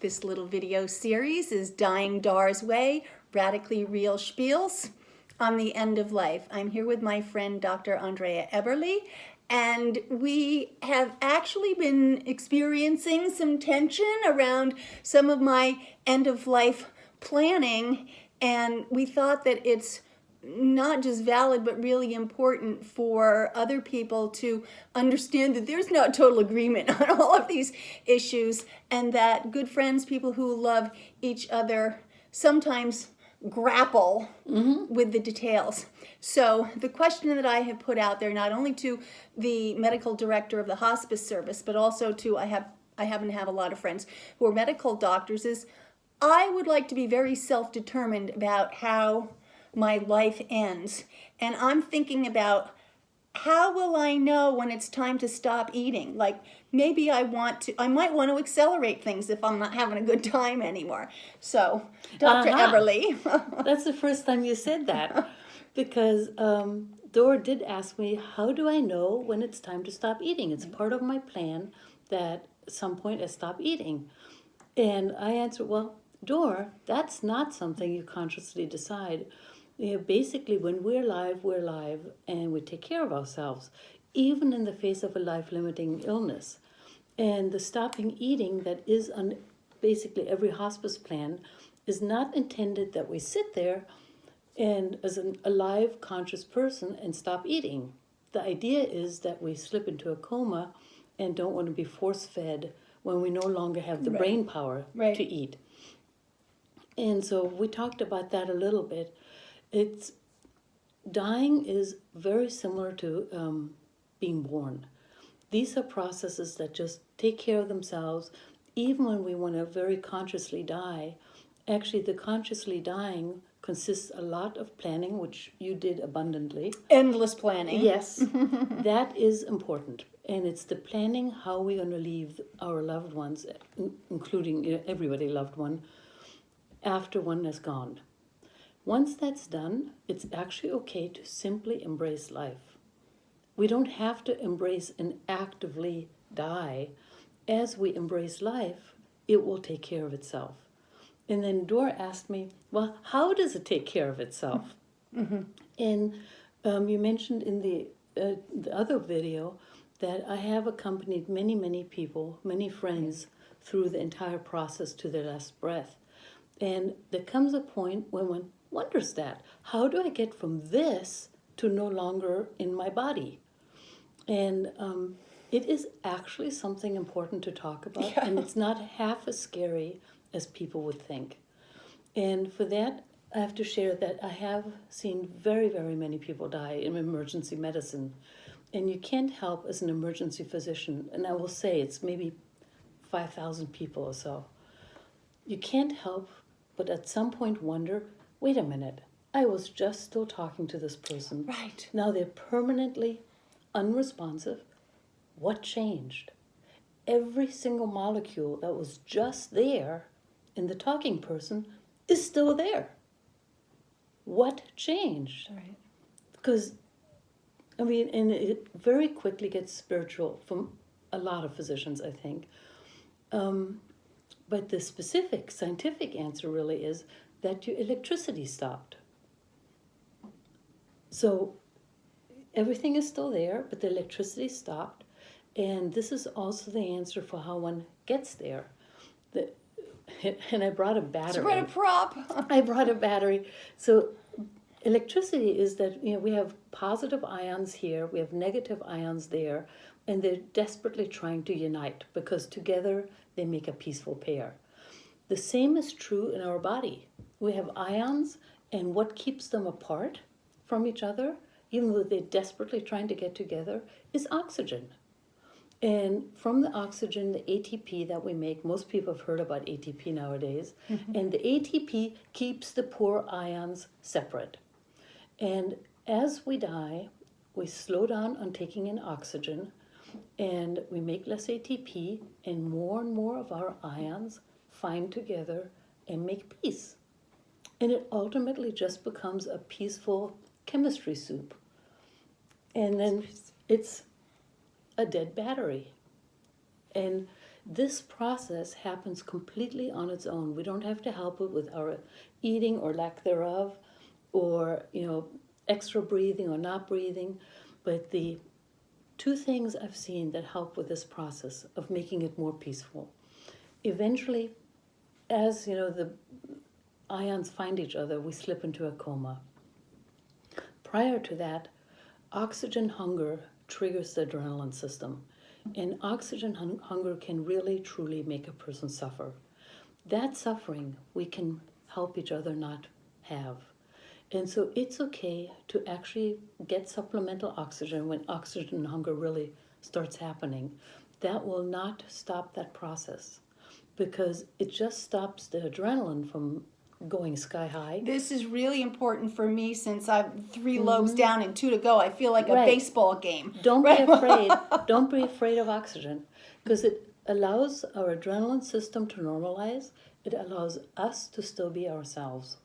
This little video series is Dying Dar's Way, Radically Real Spiels on the End of Life. I'm here with my friend Dr. Andrea Eberly, and we have actually been experiencing some tension around some of my end-of-life planning, and we thought that it's not just valid but really important for other people to understand that there's not total agreement on all of these issues, and that good friends, people who love each other, sometimes grapple with the details. So the question that I have put out there, not only to the medical director of the hospice service, but also to I happen to have a lot of friends who are medical doctors, is I would like to be very self-determined about how my life ends. And I'm thinking about, how will I know when it's time to stop eating? Like, maybe I might want to accelerate things if I'm not having a good time anymore. So, Dr. Eberly. That's the first time you said that, because Dora did ask me, how do I know when it's time to stop eating? It's part of my plan that at some point I stop eating. And I answered, well, Dora, that's not something you consciously decide. Basically, when we're alive, and we take care of ourselves, even in the face of a life-limiting illness. And the stopping eating that is on basically every hospice plan is not intended that we sit there and as an alive, conscious person and stop eating. The idea is that we slip into a coma and don't want to be force-fed when we no longer have the brain power to eat. And so we talked about that a little bit. Dying is very similar to being born. These are processes that just take care of themselves. Even when we want to very consciously die, actually the consciously dying consists a lot of planning, which you did abundantly. Endless planning. Yes, that is important. And it's the planning how we're going to leave our loved ones, including everybody loved one, after one is gone. Once that's done, it's actually okay to simply embrace life. We don't have to embrace and actively die. As we embrace life, it will take care of itself. And then Dora asked me, well, how does it take care of itself? And you mentioned in the other video that I have accompanied many, many people, many friends, through the entire process to their last breath. And there comes a point when one wonders that, how do I get from this to no longer in my body? And it is actually something important to talk about, and it's not half as scary as people would think. And for that, I have to share that I have seen very, very many people die in emergency medicine. And you can't help as an emergency physician, and I will say it's maybe 5,000 people or so. You can't help but at some point wonder, wait a minute, I was just still talking to this person. Right. Now they're permanently unresponsive. What changed? Every single molecule that was just there in the talking person is still there. What changed? Right. Because, and it very quickly gets spiritual from a lot of physicians, I think. But the specific scientific answer really is that your electricity stopped. So everything is still there, but the electricity stopped. And this is also the answer for how one gets there. And I brought a battery. So brought a prop. I brought a battery. So electricity is that, we have positive ions here, we have negative ions there, and they're desperately trying to unite because together they make a peaceful pair. The same is true in our body. We have ions, and what keeps them apart from each other, even though they're desperately trying to get together, is oxygen. And from the oxygen, the ATP that we make, most people have heard about ATP nowadays, and the ATP keeps the poor ions separate. And as we die, we slow down on taking in oxygen, and we make less ATP, and more of our ions find together and make peace. And it ultimately just becomes a peaceful chemistry soup. And then it's a dead battery. And This process happens completely on its own. We don't have to help it with our eating or lack thereof, or extra breathing or not breathing. But the two things I've seen that help with this process of making it more peaceful. Eventually, as the ions find each other, we slip into a coma. Prior to that, oxygen hunger triggers the adrenaline system, and oxygen hunger can really truly make a person suffer. That suffering we can help each other not have. And so it's okay to actually get supplemental oxygen when oxygen hunger really starts happening. That will not stop that process, because it just stops the adrenaline from going sky high. This is really important for me since I'm 3 lobes down and 2 to go. I feel like a Right. baseball game. Don't be afraid. Don't be afraid of oxygen, because it allows our adrenaline system to normalize. It allows us to still be ourselves.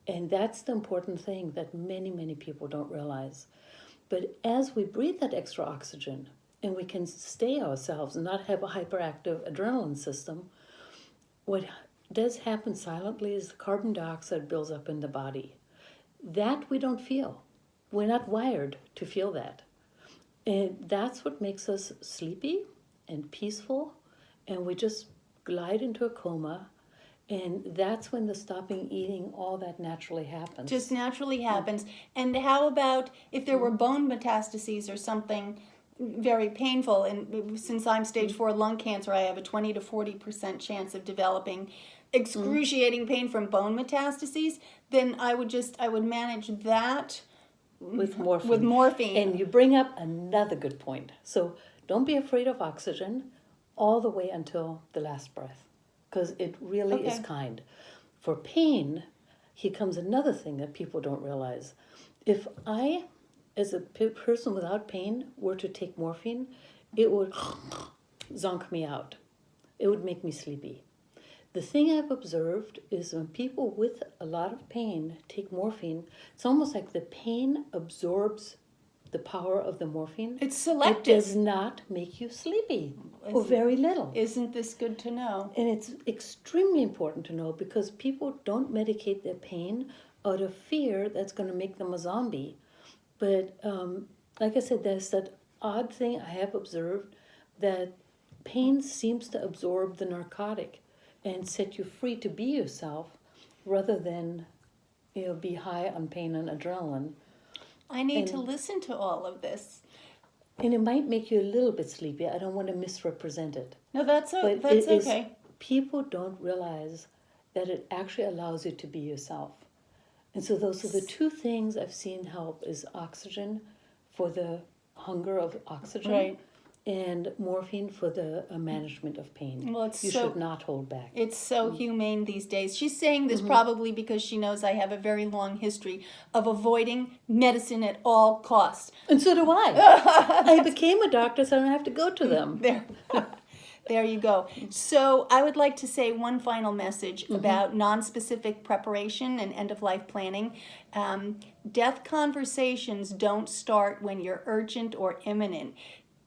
And that's the important thing that many, many people don't realize. But as we breathe that extra oxygen and we can stay ourselves and not have a hyperactive adrenaline system, what does happen silently is the carbon dioxide builds up in the body. That we don't feel. We're not wired to feel that. And that's what makes us sleepy and peaceful, and we just glide into a coma. And that's when the stopping eating, all that naturally happens. Just naturally happens. And how about if there were bone metastases or something very painful? And since I'm stage 4 lung cancer, I have a 20 to 40% chance of developing excruciating pain from bone metastases. Then I would manage that with morphine. with morphine. And you bring up another good point. So don't be afraid of oxygen all the way until the last breath, because it really is kind. For pain, here comes another thing that people don't realize. If I, as a person without pain, were to take morphine, it would zonk me out. It would make me sleepy. The thing I've observed is when people with a lot of pain take morphine, it's almost like the pain absorbs the power of the morphine. It's selective. It does not make you sleepy, or very little. Isn't this good to know? And it's extremely important to know, because people don't medicate their pain out of fear that's going to make them a zombie. But like I said, there's that odd thing I have observed, that pain seems to absorb the narcotic and set you free to be yourself, rather than be high on pain and adrenaline. I need to listen to all of this. And it might make you a little bit sleepy. I don't want to misrepresent it. No, that's But that's it is, okay. people don't realize that it actually allows you to be yourself. And so those are the two things I've seen help, is oxygen for the hunger of oxygen, Right. and morphine for the management of pain. Well, it's you so- should not hold back. It's so humane these days. She's saying this probably because she knows I have a very long history of avoiding medicine at all costs. And so do I. I became a doctor, so I don't have to go to them. There. There you go. So I would like to say one final message about non-specific preparation and end-of-life planning. Death conversations don't start when you're urgent or imminent.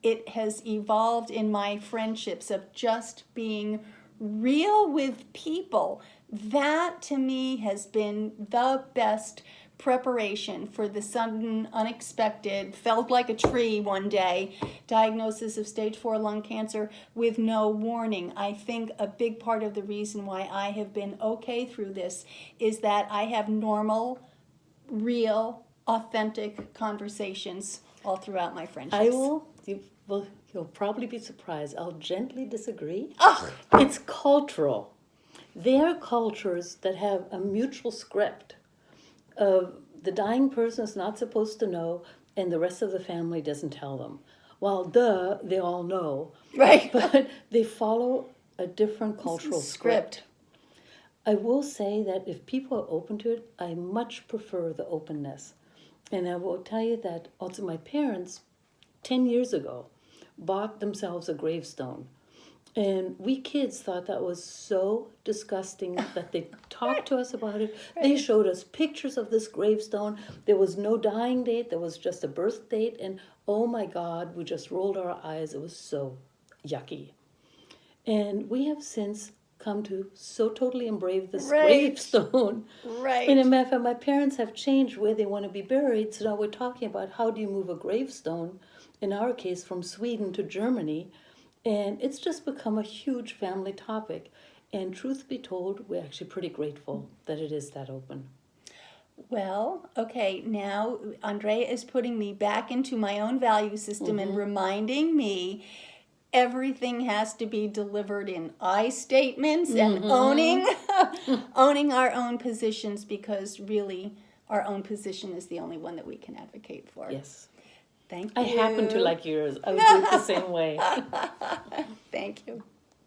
It has evolved in my friendships of just being real with people. That to me has been the best preparation for the sudden, unexpected, felt like a tree one day, diagnosis of stage 4 lung cancer with no warning. I think a big part of the reason why I have been okay through this is that I have normal, real, authentic conversations all throughout my friendships. You'll probably be surprised. I'll gently disagree. Ugh. It's cultural. There are cultures that have a mutual script of the dying person is not supposed to know, and the rest of the family doesn't tell them. Well, they all know. Right. But they follow a different cultural script. I will say that if people are open to it, I much prefer the openness. And I will tell you that also my parents, 10 years ago, bought themselves a gravestone. And we kids thought that was so disgusting that they talked to us about it. They showed us pictures of this gravestone. There was no dying date. There was just a birth date. And oh my God, we just rolled our eyes. It was so yucky. And we have since come to so totally embrace this Right. gravestone. Right. And in matter of fact, my parents have changed where they want to be buried. So now we're talking about how do you move a gravestone, in our case, from Sweden to Germany. And it's just become a huge family topic. And truth be told, we're actually pretty grateful that it is that open. Well, okay, now Andrea is putting me back into my own value system and reminding me everything has to be delivered in I statements and owning our own positions, because really our own position is the only one that we can advocate for. Yes. Thank I you. happen to like yours. I would do it the same way. Thank you.